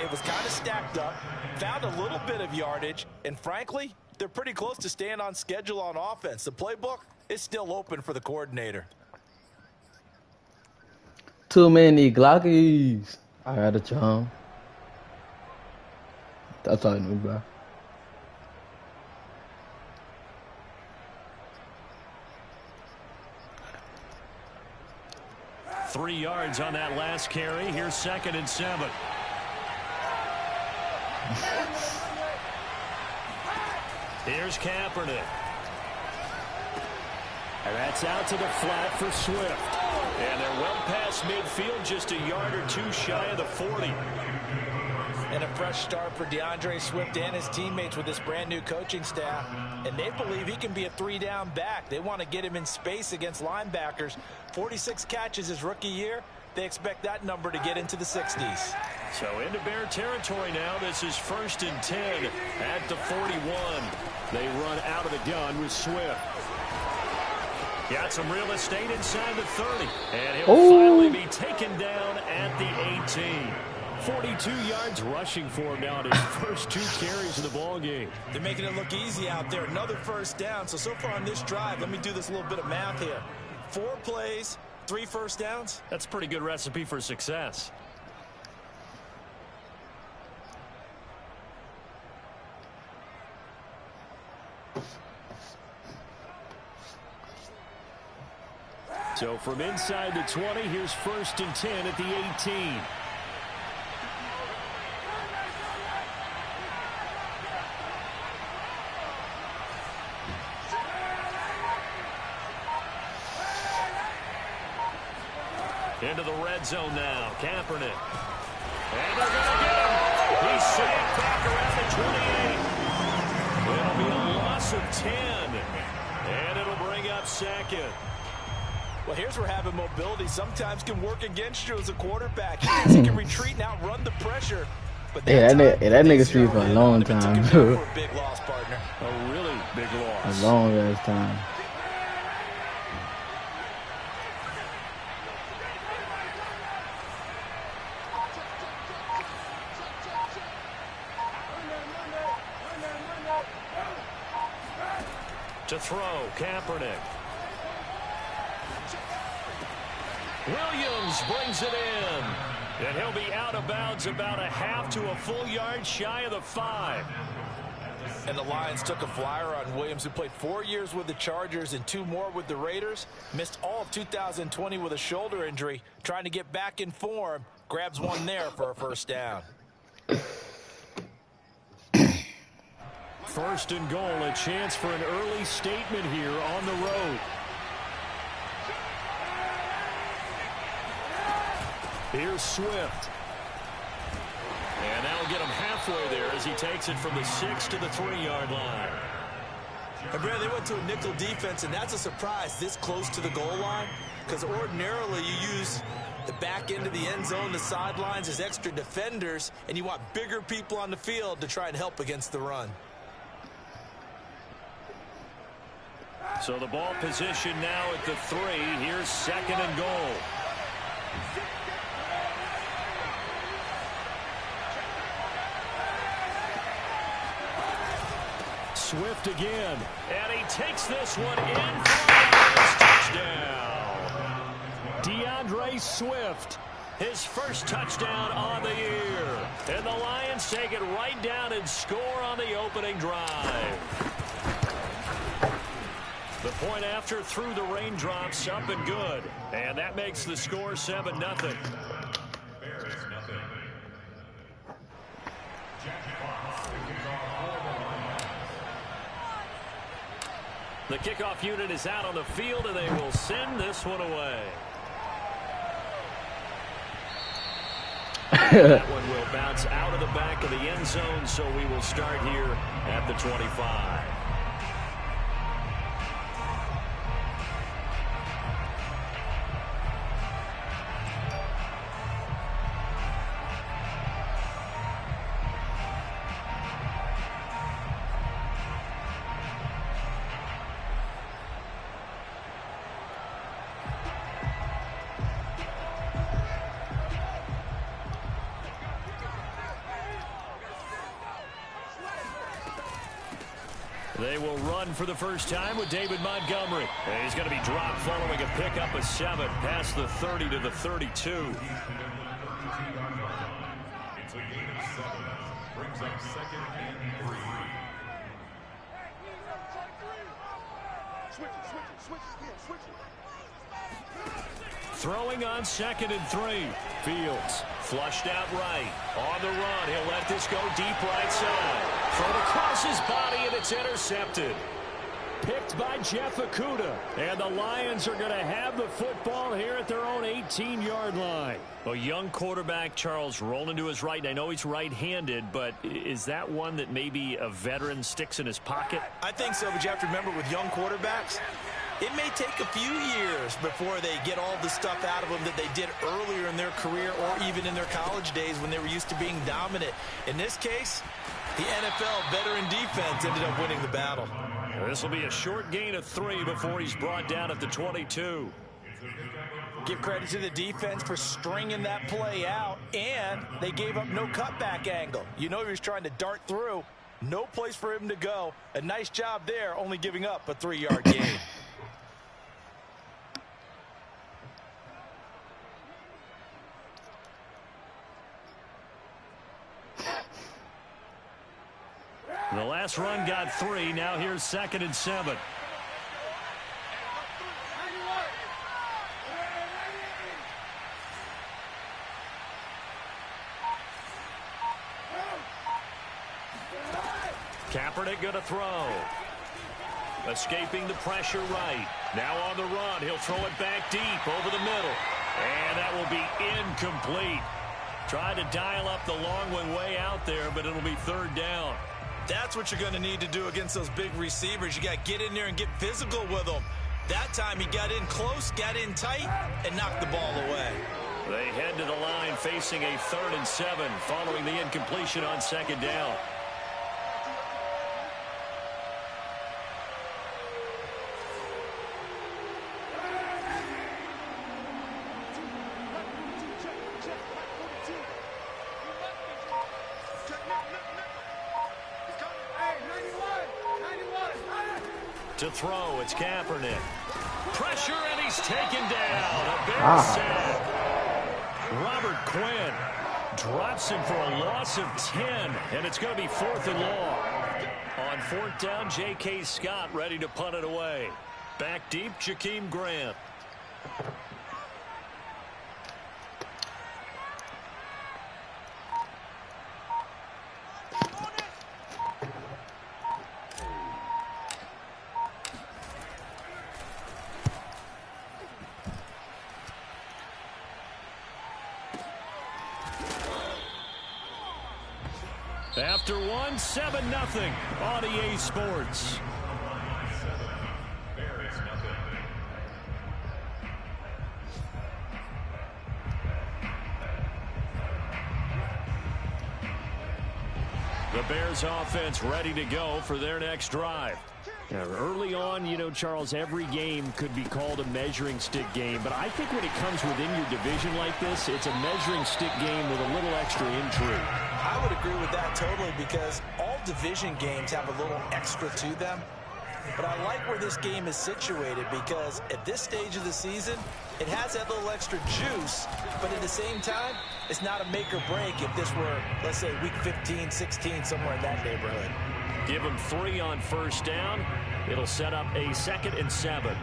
yesterday was kind of stacked up, found a little bit of yardage, and frankly, they're pretty close to staying on schedule on offense. The playbook is still open for the coordinator. Too many Glockies. I got a charm. That's all I knew, bro. Three yards on that last carry. Here's 2nd and 7. Here's Kaepernick. And that's out to the flat for Swift. And they're well past midfield, just a yard or two shy of the 40. And a fresh start for DeAndre Swift and his teammates with this brand new coaching staff. And they believe he can be a 3-down back. They want to get him in space against linebackers. 46 catches his rookie year. They expect that number to get into the 60s. So into Bear territory now. This is 1st and 10 at the 41. They run out of the gun with Swift. Got some real estate inside the 30. And he'll finally be taken down at the 18. 42 yards rushing for him now in his first 2 carries of the ball game. They're making it look easy out there. Another first down. So far on this drive, let me do this little bit of math here. 4 plays, 3 first downs. That's a pretty good recipe for success. So from inside the 20, here's 1st and 10 at the 18. Into the red zone now. Kaepernick. And they're going to get him. He's safe back around the 28. It'll be a loss of 10. And it'll bring up 2nd. Well, here's where having mobility sometimes can work against you as a quarterback. He thinks he can retreat and outrun the pressure. But that nigga street for a long time. For a big loss, partner. A really big loss. A long ass time. To throw, Kaepernick. Williams brings it in. And he'll be out of bounds about a half to a full yard shy of the 5. And the Lions took a flyer on Williams, who played 4 years with the Chargers and 2 more with the Raiders. Missed all of 2020 with a shoulder injury. Trying to get back in form. Grabs one there for a first down. 1st and goal, a chance for an early statement here on the road. Here's Swift. And that'll get him halfway there as he takes it from the 6 to the 3-yard line. And Brad, they went to a nickel defense, and that's a surprise this close to the goal line, because ordinarily you use the back end of the end zone, the sidelines as extra defenders, and you want bigger people on the field to try and help against the run. So the ball position now at the 3. Here's 2nd and goal. Swift again. And he takes this one in for a touchdown. DeAndre Swift, his first touchdown on the year. And the Lions take it right down and score on the opening drive. The point after through the raindrops, up and good. And that makes the score 7-0. The kickoff unit is out on the field, and they will send this one away. That one will bounce out of the back of the end zone, so we will start here at the 25. They will run for the first time with David Montgomery. And he's going to be dropped following a pickup of 7 past the 30 to the 32. It's a gain of 7. Brings up 2nd and 3. Throwing on 2nd and 3. Fields flushed out right. On the run. He'll let this go deep right side. Thrown across his body, and it's intercepted. Picked by Jeff Okudah. And the Lions are going to have the football here at their own 18-yard line. A young quarterback, Charles, rolling to his right. I know he's right-handed, but is that one that maybe a veteran sticks in his pocket? I think so, but you have to remember with young quarterbacks, it may take a few years before they get all the stuff out of them that they did earlier in their career or even in their college days when they were used to being dominant. In this case, the NFL veteran defense ended up winning the battle. This will be a short gain of 3 before he's brought down at the 22. Give credit to the defense for stringing that play out, and they gave up no cutback angle. You know he was trying to dart through. No place for him to go. A nice job there, only giving up a 3-yard gain. The last run got 3. Now here's 2nd and 7. Kaepernick going to throw. Escaping the pressure right. Now on the run. He'll throw it back deep over the middle. And that will be incomplete. Tried to dial up the long one way out there, but it'll be 3rd down. That's what you're going to need to do against those big receivers. You got to get in there and get physical with them. That time he got in close, got in tight, and knocked the ball away. They head to the line facing a 3rd and 7 following the incompletion on 2nd down. To throw, it's Kaepernick. Pressure, and he's taken down. A Bears sack. Robert Quinn drops him for a loss of 10, and it's going to be 4th and long. On 4th down, J.K. Scott ready to punt it away. Back deep, Jakeem Grant. After 1, 7-0 on EA Sports. The Bears offense ready to go for their next drive. Now, early on, you know, Charles, every game could be called a measuring stick game, but I think when it comes within your division like this, it's a measuring stick game with a little extra intrigue. I would agree with that totally because all division games have a little extra to them. But I like where this game is situated because at this stage of the season, it has that little extra juice, but at the same time, it's not a make or break if this were, let's say, week 15, 16, somewhere in that neighborhood. Give him 3 on 1st down. It'll set up a 2nd and 7.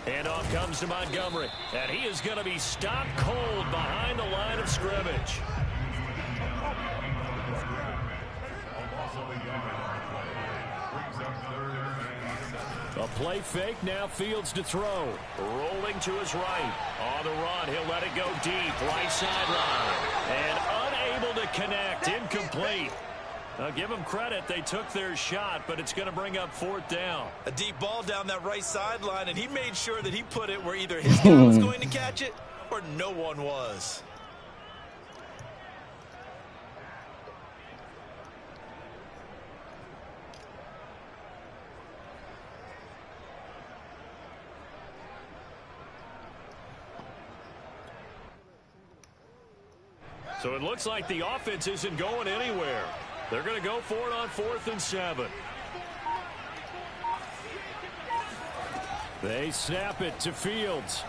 And off comes to Montgomery. And he is going to be stopped cold behind the line of scrimmage. A play fake, now Fields to throw. Rolling to his right. On the run, he'll let it go deep. Right sideline. And unable to connect. Incomplete. I'll give them credit. They took their shot, but it's going to bring up 4th down. A deep ball down that right sideline, and he made sure that he put it where either his guy was going to catch it or no one was. So it looks like the offense isn't going anywhere. They're going to go for it on 4th and 7. They snap it to Fields.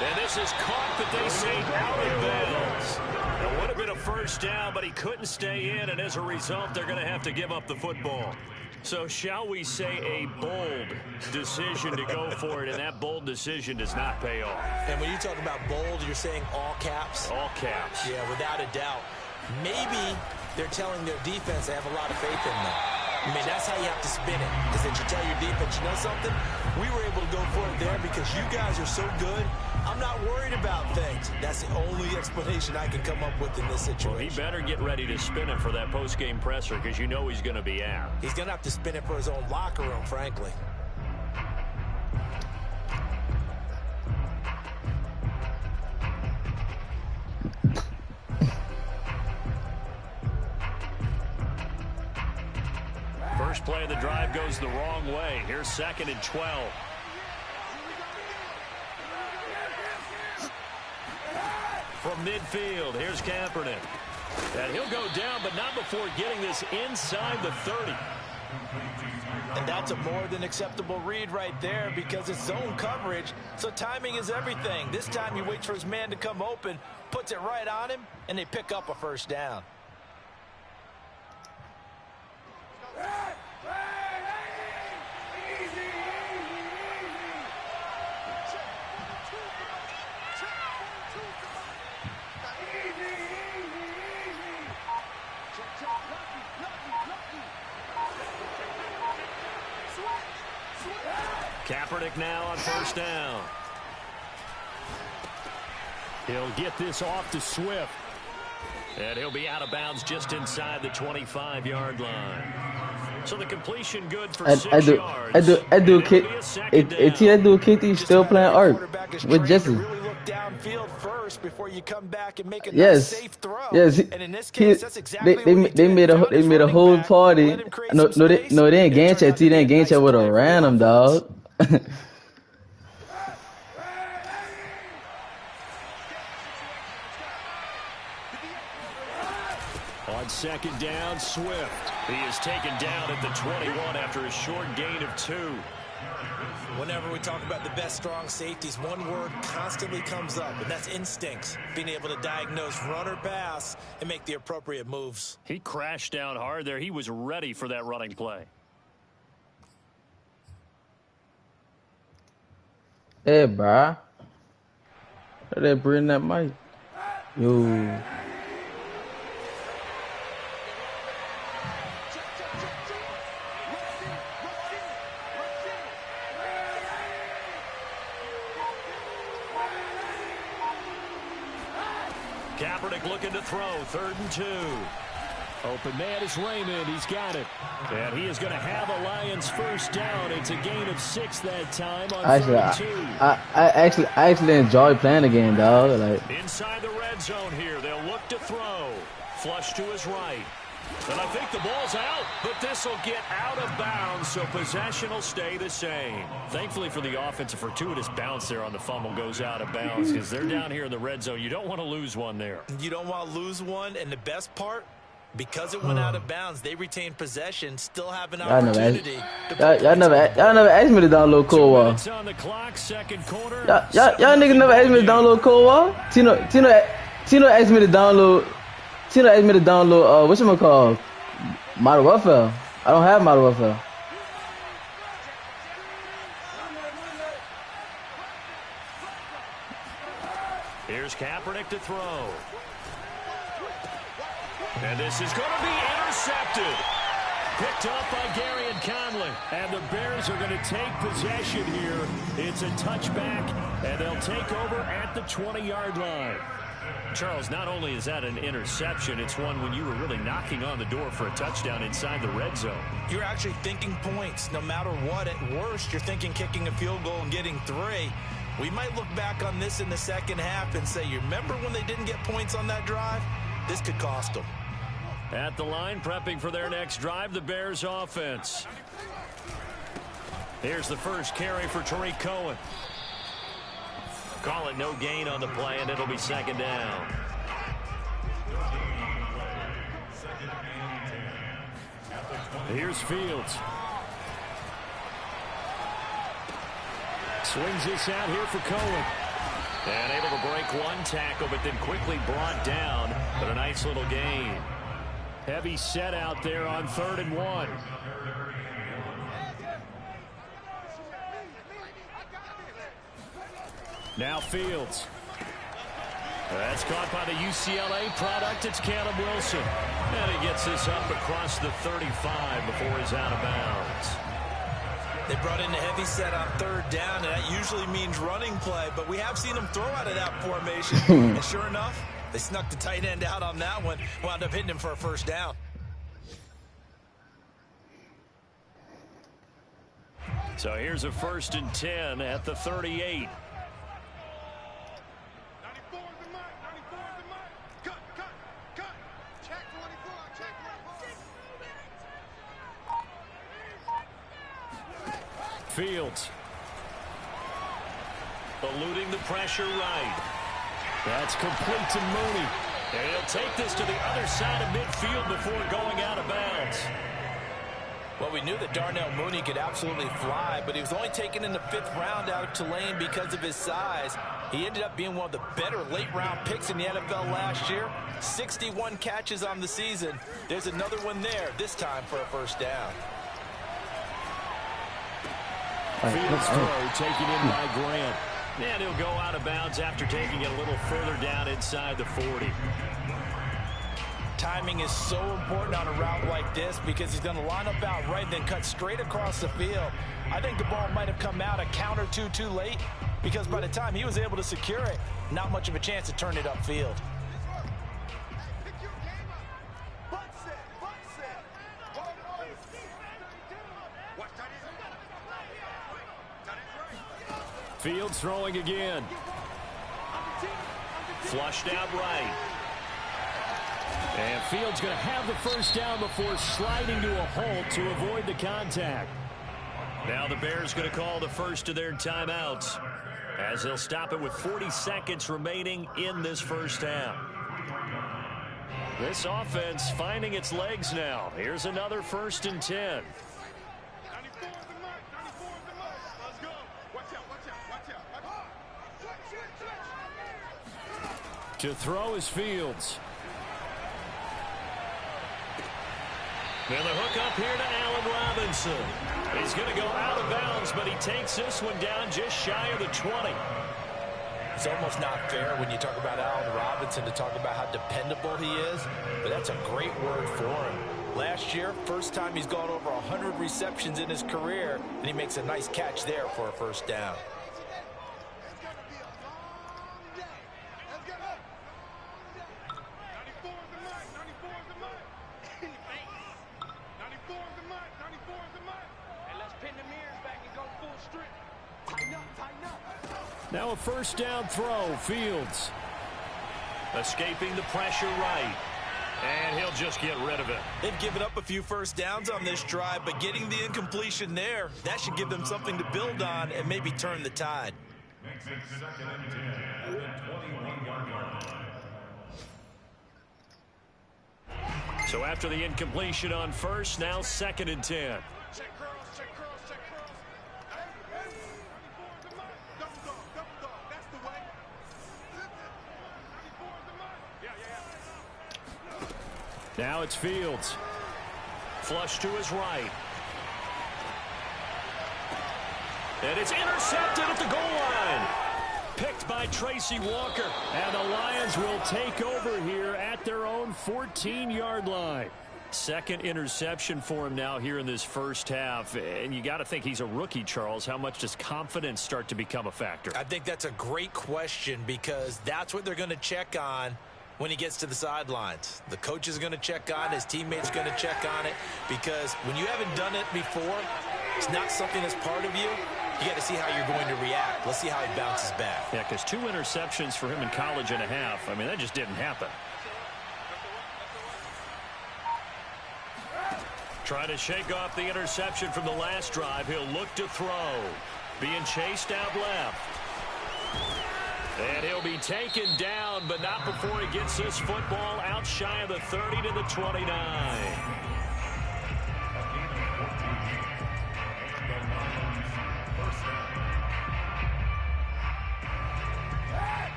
And this is caught, but they say out of bounds. It would have been a 1st down, but he couldn't stay in, and as a result, they're going to have to give up the football. So shall we say a bold decision to go for it, and that bold decision does not pay off. And when you talk about bold, you're saying all caps? All caps. Yeah, without a doubt. Maybe they're telling their defense they have a lot of faith in them. I mean, that's how you have to spin it. Because then you tell your defense, you know something? We were able to go for it there because you guys are so good. I'm not worried about things. That's the only explanation I can come up with in this situation. Well, he better get ready to spin it for that post-game presser because you know he's going to be out. He's going to have to spin it for his own locker room, frankly. First play of the drive goes the wrong way. Here's 2nd and 12. From midfield, here's Kaepernick. And he'll go down, but not before getting this inside the 30. And that's a more than acceptable read right there because it's zone coverage, so timing is everything. This time he waits for his man to come open, puts it right on him, and they pick up a 1st down. Kaepernick now on 1st down. He'll get this off to Swift. And he'll be out of bounds just inside the 25-yard line. So the completion good for 6 yards. That dude Kitty still playing Ark with Jesse. Really look downfield first before you come back and make a nice safe throw. Yes. And in this case, that's exactly they made a whole party. No, they didn't game chat. They didn't game chat with a random dog. On 2nd down, Swift. He is taken down at the 21 after a short gain of 2. Whenever we talk about the best strong safeties, one word constantly comes up, and that's instincts. Being able to diagnose run or pass and make the appropriate moves. He crashed down hard there. He was ready for that running play. Hey, bro. They bring that mic. Yo. Kaepernick looking to throw. 3rd and 2. Open man is Raymond. He's got it. And he is going to have a Lions 1st down. It's a gain of 6 that time on 3rd and 2. I actually enjoy playing the game, dog. Like inside the red zone here. They'll look to throw. Flush to his right. And I think the ball's out, but this will get out of bounds, so possession will stay the same. Thankfully for the offense, a fortuitous bounce there on the fumble goes out of bounds because they're down here in the red zone. You don't want to lose one there. You don't want to lose one, and the best part, because it went out of bounds, they retain possession, still have an opportunity. Y'all never asked me to download Cold War. On the clock, 2nd quarter. Y'all niggas never asked me to download Cold War. Tino asked me to download. Tina asked me to download, whatchamacallit? Modern Warfare. I don't have Modern Warfare. Here's Kaepernick to throw. And this is going to be intercepted. Picked up by Gary and Conley. And the Bears are going to take possession here. It's a touchback, and they'll take over at the 20-yard line. Charles, not only is that an interception, it's one when you were really knocking on the door for a touchdown inside the red zone. You're actually thinking points no matter what. At worst, you're thinking kicking a field goal and getting 3. We might look back on this in the second half and say, you remember when they didn't get points on that drive? This could cost them. At the line, prepping for their next drive, the Bears offense. Here's the first carry for Tariq Cohen. Call it no gain on the play, and it'll be second down. Here's Fields. Swings this out here for Cohen. And able to break one tackle, but then quickly brought down. But a nice little gain. Heavy set out there on 3rd and 1. Now Fields. That's caught by the UCLA product. It's Caleb Wilson. And he gets this up across the 35 before he's out of bounds. They brought in a heavy set on 3rd down, and that usually means running play, but we have seen them throw out of that formation. And sure enough, they snuck the tight end out on that one, wound up hitting him for a first down. So here's a 1st and 10 at the 38. Fields. Eluding the pressure right. That's complete to Mooney. And he'll take this to the other side of midfield before going out of bounds. Well, we knew that Darnell Mooney could absolutely fly, but he was only taken in the 5th round out of Tulane because of his size. He ended up being one of the better late-round picks in the NFL last year. 61 catches on the season. There's another one there, this time for a first down. Fields throw taken in by Grant. And he'll go out of bounds after taking it a little further down inside the 40. Timing is so important on a route like this because he's going to line up out right and then cut straight across the field. I think the ball might have come out a count or two too late because by the time he was able to secure it, not much of a chance to turn it upfield. Fields throwing again. Flushed out right. And Fields going to have the first down before sliding to a halt to avoid the contact. Now the Bears going to call the first of their timeouts as they'll stop it with 40 seconds remaining in this first half. This offense finding its legs now. Here's another 1st and 10. To throw is Fields. And the hook up here to Allen Robinson. He's going to go out of bounds, but he takes this one down just shy of the 20. It's almost not fair when you talk about Allen Robinson to talk about how dependable he is, but that's a great word for him. Last year, first time he's gone over 100 receptions in his career, and he makes a nice catch there for a first down. Now a first down throw, Fields. Escaping the pressure right. And he'll just get rid of it. They've given up a few first downs on this drive, but getting the incompletion there, that should give them something to build on and maybe turn the tide. Makes it 2nd and 10 at the 21-yard line. So after the incompletion on first, now 2nd and 10. Now it's Fields. Flush to his right. And it's intercepted at the goal line. Picked by Tracy Walker. And the Lions will take over here at their own 14-yard line. Second interception for him now here in this first half. And you got to think he's a rookie, Charles. How much does confidence start to become a factor? I think that's a great question because that's what they're going to check on when he gets to the sidelines. The coach is going to check on it. His teammates going to check on it because when you haven't done it before, it's not something that's part of you. You got to see how you're going to react. Let's see how he bounces back. Yeah, because 2 interceptions for him in college and a half. I mean, that just didn't happen. Trying to shake off the interception from the last drive. He'll look to throw. Being chased out left. And he'll be taken down, but not before he gets this football out shy of the 30 to the 29.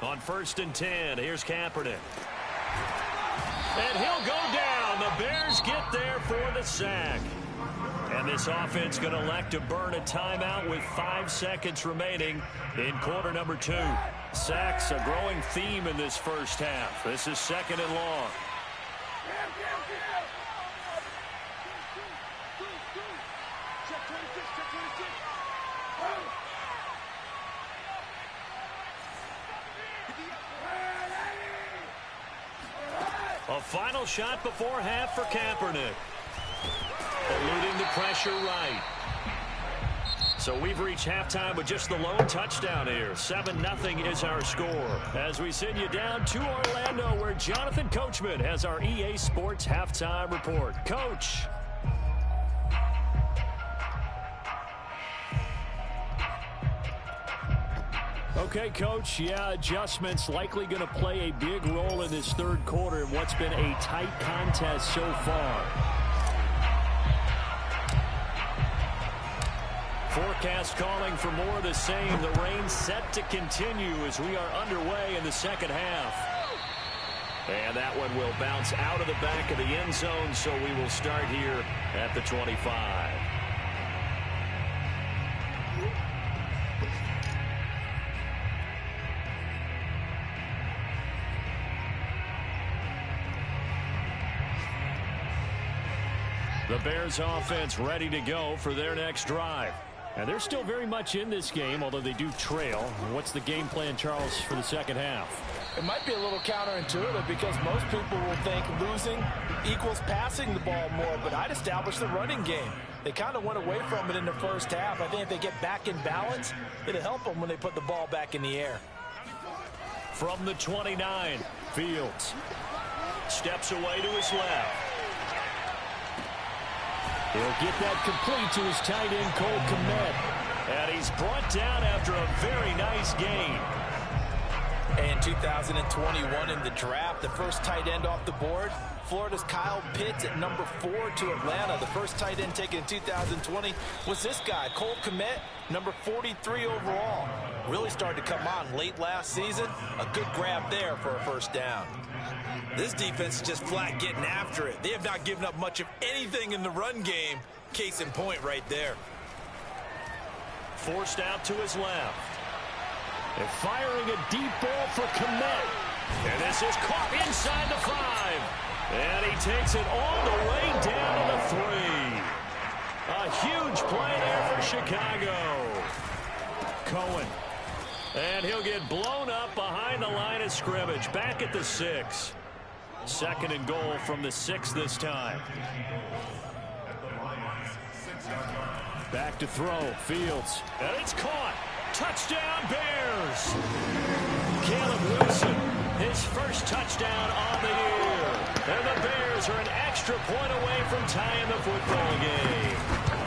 On 1st and 10, here's Kaepernick. And he'll go down. The Bears get there for the sack. And this offense going to elect to burn a timeout with 5 seconds remaining in quarter number 2. Sacks, a growing theme in this first half. This is 2nd and long. A final shot before half for Kaepernick. Eluding the pressure right. So we've reached halftime with just the lone touchdown here. 7-0 is our score. As we send you down to Orlando, where Jonathan Coachman has our EA Sports halftime report. Coach. Okay, Coach, yeah, adjustments likely going to play a big role in this third quarter in what's been a tight contest so far. Forecast calling for more of the same. The rain set to continue as we are underway in the second half. And that one will bounce out of the back of the end zone, so we will start here at the 25. The Bears offense ready to go for their next drive. And they're still very much in this game, although they do trail. What's the game plan, Charles, for the second half? It might be a little counterintuitive because most people will think losing equals passing the ball more, but I'd establish the running game. They kind of went away from it in the first half. I think if they get back in balance, it'll help them when they put the ball back in the air. From the 29, Fields steps away to his left. He'll get that complete to his tight end, Cole Kmet. And he's brought down after a very nice gain. And 2021 in the draft, the first tight end off the board, Florida's Kyle Pitts at number 4 to Atlanta. The first tight end taken in 2020 was this guy, Cole Kmet, number 43 overall. Really started to come on late last season. A good grab there for a first down. This defense is just flat getting after it. They have not given up much of anything in the run game. Case in point right there. Forced out to his left. And firing a deep ball for Kmet. And this is caught inside the 5. And he takes it all the way down to the 3. A huge play there for Chicago. Cohen. And he'll get blown up behind the line of scrimmage. Back at the 6. 2nd and goal from the 6 this time. Back to throw. Fields. And it's caught. Touchdown, Bears. Caleb Wilson, his first touchdown on the year. And the Bears are an extra point away from tying the football game.